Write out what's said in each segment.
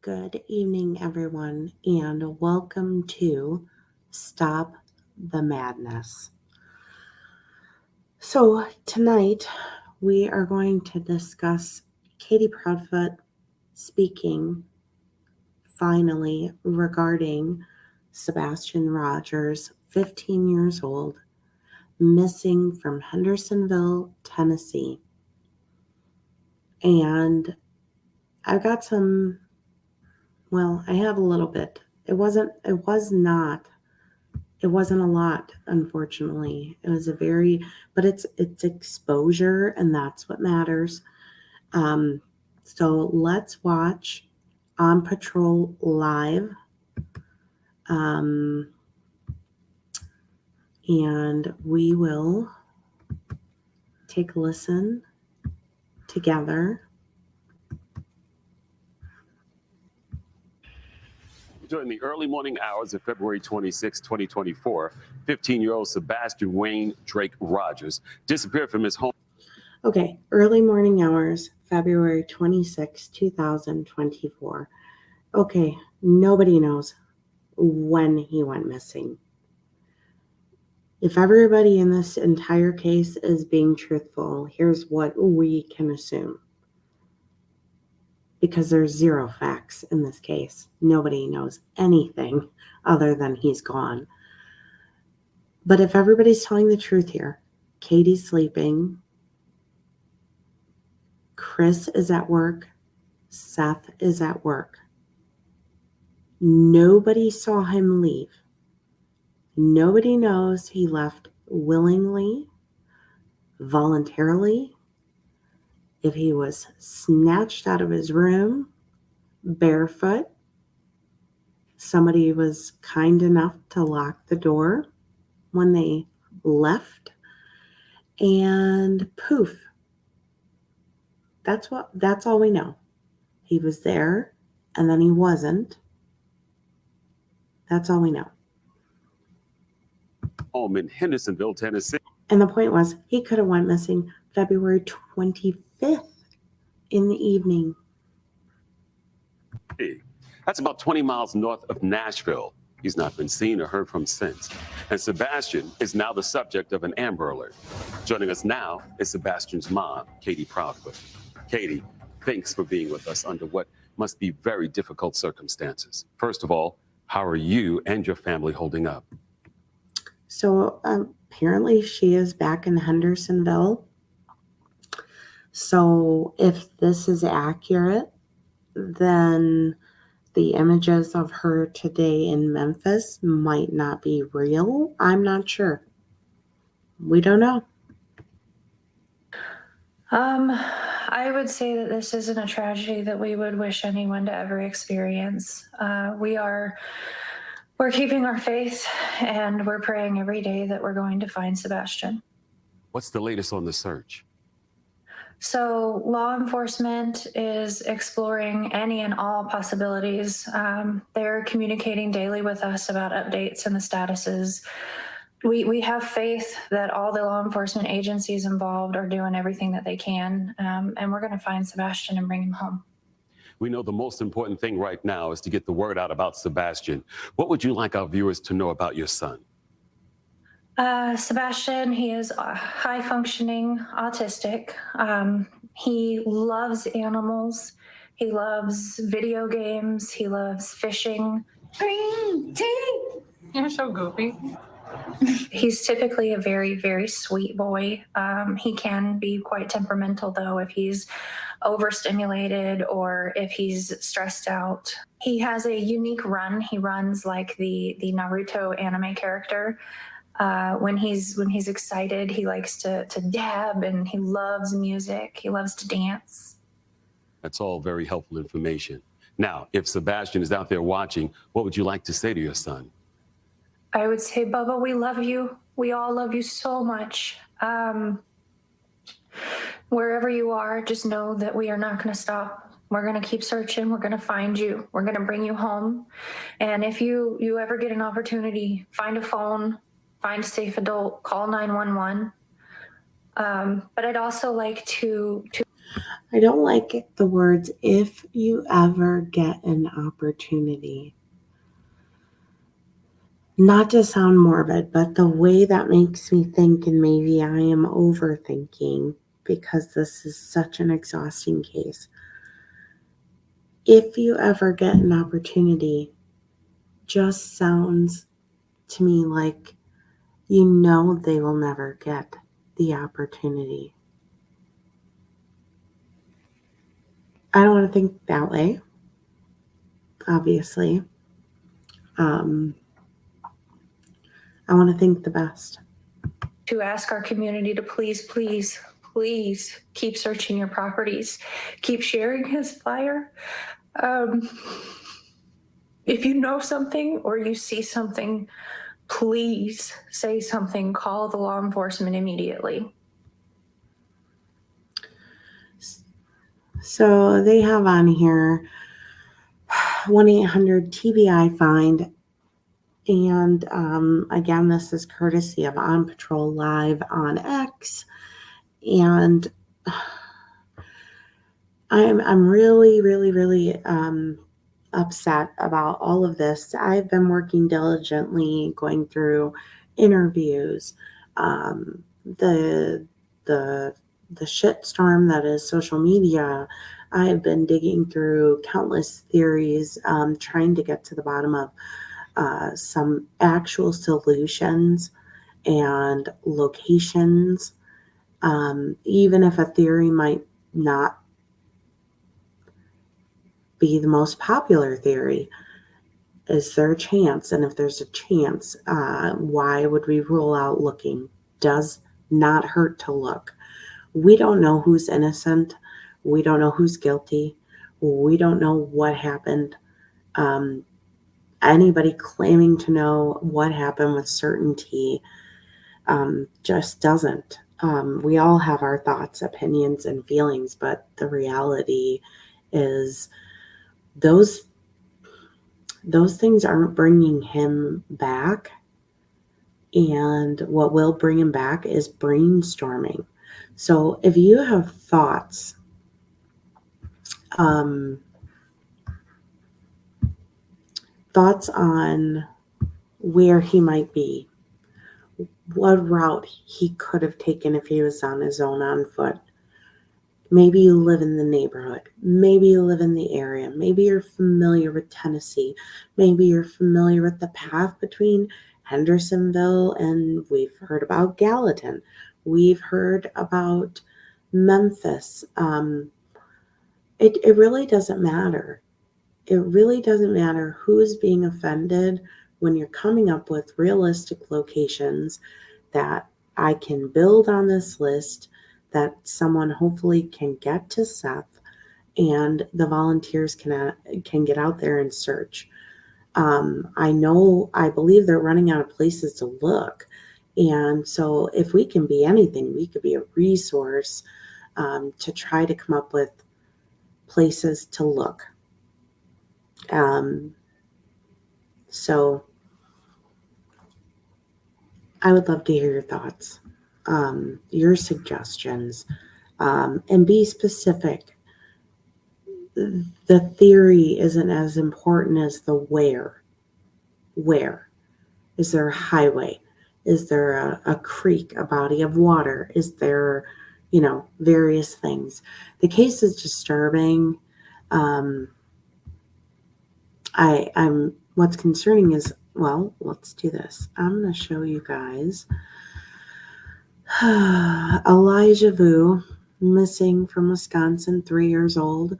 Good evening, everyone, and welcome to Stop the Madness. So, tonight we are going to discuss Katie Proudfoot speaking finally regarding Sebastian Rogers, 15 years old, missing from Hendersonville, Tennessee. And I've got I have a little bit. It wasn't a lot, unfortunately. It was but it's exposure, and that's what matters. So let's watch On Patrol live. And we will take a listen together. During the early morning hours of February 26, 2024, 15-year-old Sebastian Wayne Drake Rogers disappeared from his home. Okay, early morning hours, February 26, 2024. Okay, nobody knows when he went missing. If everybody in this entire case is being truthful, here's what we can assume. Because there's zero facts in this case. Nobody knows anything other than he's gone. But if everybody's telling the truth here, Katie's sleeping, Chris is at work, Seth is at work. Nobody saw him leave. Nobody knows he left willingly, voluntarily, if he was snatched out of his room, barefoot. Somebody was kind enough to lock the door when they left, and poof. That's all we know. He was there, and then he wasn't. That's all we know. Home in Hendersonville, Tennessee. And the point was, he could have went missing February 25th in the evening. That's about 20 miles north of Nashville. He's not been seen or heard from since. And Sebastian is now the subject of an Amber Alert. Joining us now is Sebastian's mom, Katie Proudfoot. Katie, thanks for being with us under what must be very difficult circumstances. First of all, how are you and your family holding up? So apparently she is back in Hendersonville. So if this is accurate, then the images of her today in Memphis might not be real. I'm not sure. We don't know. I would say that this isn't a tragedy that we would wish anyone to ever experience. We're keeping our faith, and we're praying every day that we're going to find Sebastian. What's the latest on the search? So law enforcement is exploring any and all possibilities. They're communicating daily with us about updates and the statuses. We have faith that all the law enforcement agencies involved are doing everything that they can, and we're going to find Sebastian and bring him home. We know the most important thing right now is to get the word out about Sebastian. What would you like our viewers to know about your son? Sebastian, he is high-functioning autistic. He loves animals. He loves video games. He loves fishing. You're so goofy. He's typically a very, very sweet boy. He can be quite temperamental, though, if he's overstimulated or if he's stressed out. He has a unique run. He runs like the Naruto anime character. When he's excited, he likes to dab, and he loves music. He loves to dance. That's all very helpful information. Now, if Sebastian is out there watching, what would you like to say to your son? I would say, Bubba, we love you. We all love you so much. Wherever you are, just know that we are not going to stop. We're going to keep searching. We're going to find you. We're going to bring you home. And if you ever get an opportunity, find a phone, find a safe adult, call 911. But I'd also like to I don't like the words, if you ever get an opportunity. Not to sound morbid, but the way that makes me think, and maybe I am overthinking because this is such an exhausting case. If you ever get an opportunity, just sounds to me like you know they will never get the opportunity. I don't want to think that way, obviously. I want to think the best. To ask our community to please, please, please keep searching your properties. Keep sharing his flyer. If you know something or you see something, please say something. Call the law enforcement immediately. So they have on here 1-800-TBI-FIND. And again, this is courtesy of On Patrol Live on X. And I'm really, really, really upset about all of this. I've been working diligently, going through interviews, the shitstorm that is social media. I've been digging through countless theories, trying to get to the bottom of some actual solutions and locations. Even if a theory might not be the most popular theory, is there a chance? And if there's a chance, why would we rule out looking? Does not hurt to look. We don't know who's innocent. We don't know who's guilty. We don't know what happened. Anybody claiming to know what happened with certainty just doesn't. We all have our thoughts, opinions, and feelings, but the reality is those things aren't bringing him back. And what will bring him back is brainstorming. So if you have thoughts, thoughts on where he might be, what route he could have taken if he was on his own on foot. Maybe you live in the neighborhood. Maybe you live in the area. Maybe you're familiar with Tennessee. Maybe you're familiar with the path between Hendersonville and we've heard about Gallatin. We've heard about Memphis. It really doesn't matter. It really doesn't matter who's being offended when you're coming up with realistic locations that I can build on this list, that someone hopefully can get to Seth and the volunteers can get out there and search. I believe they're running out of places to look. And so if we can be anything, we could be a resource to try to come up with places to look. So I would love to hear your thoughts, your suggestions, and be specific. The theory isn't as important as the where. Where? Is there a highway? Is there a creek, a body of water? Is there, various things? The case is disturbing. What's concerning is, well, let's do this. I'm going to show you guys Elijah Vu, missing from Wisconsin, 3 years old.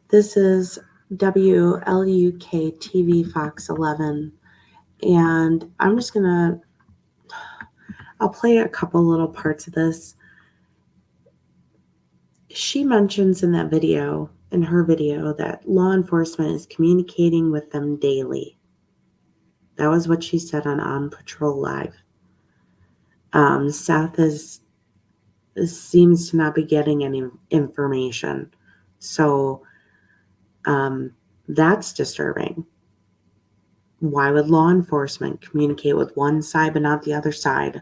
This is WLUK TV Fox 11, and I'll play a couple little parts of this. She mentions in her video, that law enforcement is communicating with them daily. That was what she said on Patrol Live. Seth seems to not be getting any information. So that's disturbing. Why would law enforcement communicate with one side but not the other side?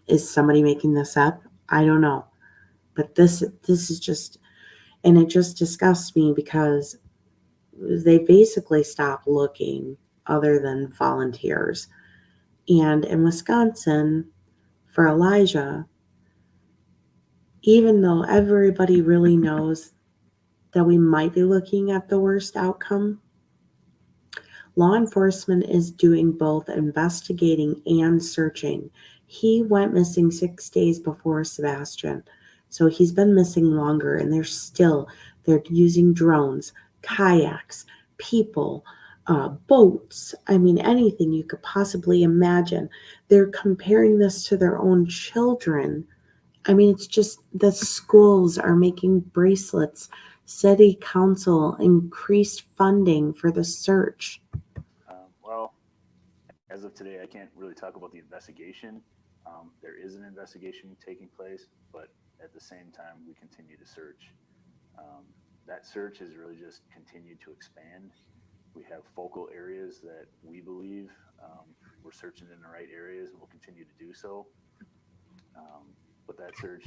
Is somebody making this up? I don't know. But this is just, and it just disgusts me because they basically stopped looking other than volunteers. And in Wisconsin, for Elijah, even though everybody really knows that we might be looking at the worst outcome, law enforcement is doing both investigating and searching. He went missing 6 days before Sebastian, so he's been missing longer, and they're using drones, kayaks, people, boats. I mean, anything you could possibly imagine. They're comparing this to their own children. I mean, it's just the schools are making bracelets. City council increased funding for the search. Well, as of today, I can't really talk about the investigation. There is an investigation taking place, but at the same time, we continue to search. That search has really just continued to expand. We have focal areas that we believe we're searching in the right areas, and we'll continue to do so. But that search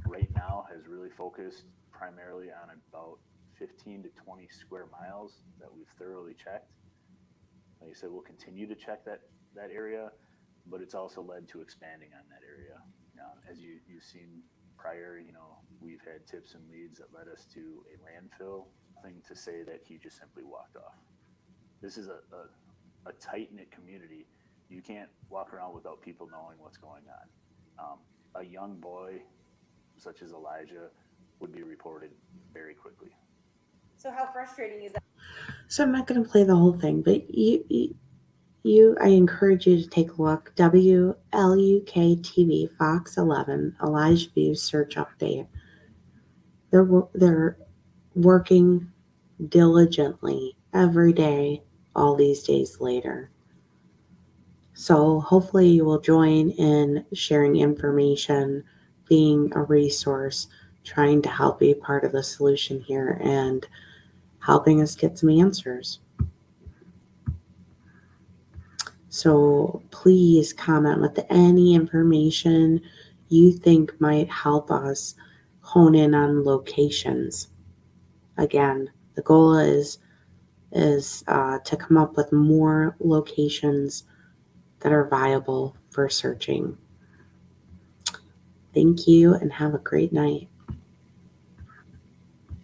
right now has really focused primarily on about 15 to 20 square miles that we've thoroughly checked. Like I said, we'll continue to check that area, but it's also led to expanding on that area. As you've seen prior, we've had tips and leads that led us to a landfill. Thing to say that he just simply walked off. This is a tight-knit community. You can't walk around without people knowing what's going on. A young boy such as Elijah would be reported very quickly. So how frustrating is that? So I'm not going to play the whole thing, but I encourage you to take a look. WLUK TV, Fox 11, Elijah View search update. They're working diligently every day, all these days later. So hopefully you will join in sharing information, being a resource, trying to help be part of the solution here and helping us get some answers. So please comment with any information you think might help us hone in on locations. Again, the goal is to come up with more locations that are viable for searching. Thank you and have a great night.